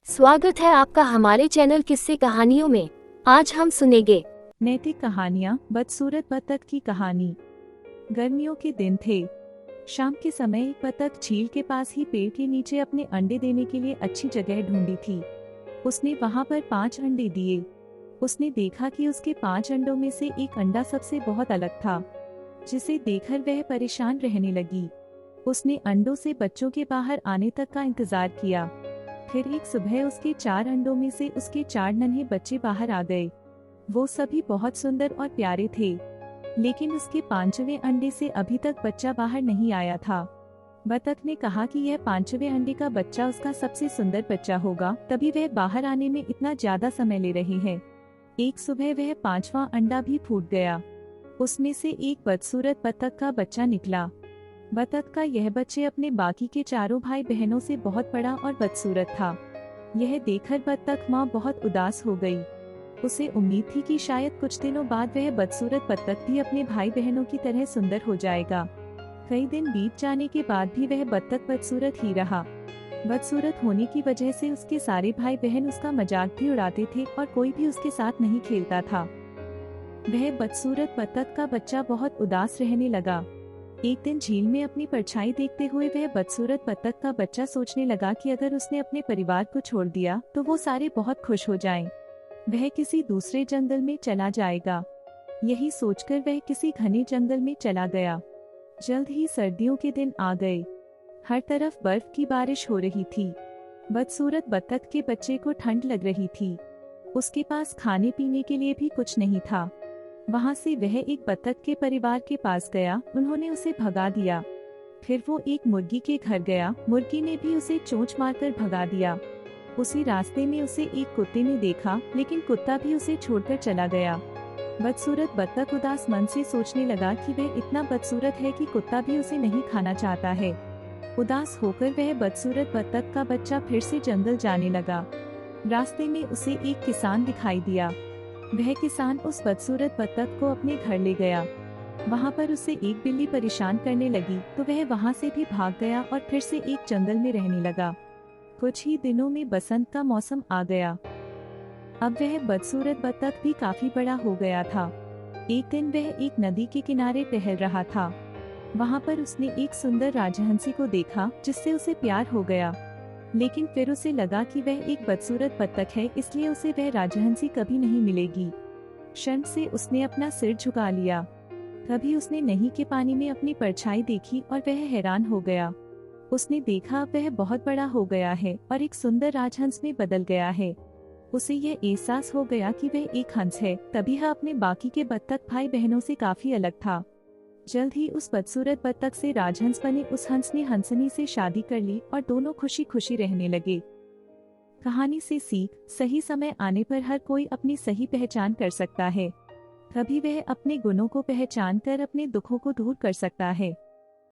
स्वागत है आपका हमारे चैनल किस्से कहानियों में। आज हम सुनेंगे नैतिक कहानियाँ। बदसूरत बत्तख की कहानी। गर्मियों के दिन थे। शाम के समय एक बत्तख झील के पास ही पेड़ के नीचे अपने अंडे देने के लिए अच्छी जगह ढूंढी थी। उसने वहां पर 5 अंडे दिए। उसने देखा कि उसके 5 अंडों में से एक अंडा सबसे बहुत अलग था, जिसे देखकर वह परेशान रहने लगी। उसने अंडों से बच्चों के बाहर आने तक का इंतजार किया। फिर एक सुबह उसके 4 अंडों में से उसके 4 नन्हे बच्चे बाहर आ गए। वो सभी बहुत सुंदर और प्यारे थे, लेकिन उसके 5वें अंडे से अभी तक बच्चा बाहर नहीं आया था। बतख ने कहा कि यह 5वें अंडे का बच्चा उसका सबसे सुंदर बच्चा होगा, तभी वह बाहर आने में इतना ज्यादा समय ले रही है। एक सुबह वह 5वां अंडा भी फूट गया। उसमें से एक बदसूरत बतख का बच्चा निकला। बतख का यह बच्चे अपने बाकी के चारों भाई बहनों से बहुत बड़ा और बदसूरत था। यह देखकर बतख माँ बहुत उदास हो गई। उसे उम्मीद थी कि शायद कुछ दिनों बाद वह बदसूरत बतख भी अपने भाई बहनों की तरह सुंदर हो जाएगा। कई दिन बीत जाने के बाद भी वह बतख बदसूरत ही रहा। बदसूरत होने की वजह से उसके सारे भाई बहन उसका मजाक भी उड़ाते थे और कोई भी उसके साथ नहीं खेलता था। वह बदसूरत बतख का बच्चा बहुत उदास रहने लगा। एक दिन झील में अपनी परछाई देखते हुए वह बदसूरत बतख का बच्चा सोचने लगा कि अगर उसने अपने परिवार को छोड़ दिया तो वो सारे बहुत खुश हो जाएं। वह किसी दूसरे जंगल में चला जाएगा। यही सोचकर वह किसी घने जंगल में चला गया। जल्द ही सर्दियों के दिन आ गए। हर तरफ बर्फ की बारिश हो रही थी। बदसूरत बतख के बच्चे को ठंड लग रही थी। उसके पास खाने पीने के लिए भी कुछ नहीं था। वहाँ से वह एक बतख के परिवार के पास गया। उन्होंने उसे भगा दिया। फिर वो एक मुर्गी के घर गया। मुर्गी ने भी उसे चोंच मारकर भगा दिया। उसी रास्ते में उसे एक कुत्ते ने देखा, लेकिन कुत्ता भी उसे छोड़कर चला गया। बदसूरत बतख उदास मन से सोचने लगा कि वह इतना बदसूरत है कि कुत्ता भी उसे नहीं खाना चाहता है। उदास होकर वह बदसूरत बतख का बच्चा फिर से जंगल जाने लगा। रास्ते में उसे एक किसान दिखाई दिया। वह किसान उस बदसूरत बतख को अपने घर ले गया। वहाँ पर उसे एक बिल्ली परेशान करने लगी तो वह वहाँ से भी भाग गया और फिर से एक जंगल में रहने लगा। कुछ ही दिनों में बसंत का मौसम आ गया। अब वह बदसूरत बतख भी काफी बड़ा हो गया था। एक दिन वह एक नदी के किनारे टहल रहा था। वहाँ पर उसने एक सुंदर राजहंसी को देखा, जिससे उसे प्यार हो गया। लेकिन फिर उसे लगा कि वह एक बदसूरत बतख है, इसलिए उसे वह राजहंसी कभी नहीं मिलेगी। शर्म से उसने अपना सिर झुका लिया। तभी उसने नदी के पानी में अपनी परछाई देखी और वह हैरान हो गया। उसने देखा वह बहुत बड़ा हो गया है और एक सुंदर राजहंस में बदल गया है। उसे यह एहसास हो गया कि वह एक हंस है। तभी वह अपने बाकी के बतख भाई बहनों से काफी अलग था। जल्द ही उस बदसूरत बतख से राजहंस बने उस हंस ने हंसनी से शादी कर ली और दोनों खुशी खुशी रहने लगे। कहानी से सीख: सही समय आने पर हर कोई अपनी सही पहचान कर सकता है। तभी वह अपने गुणों को पहचान कर अपने दुखों को दूर कर सकता है।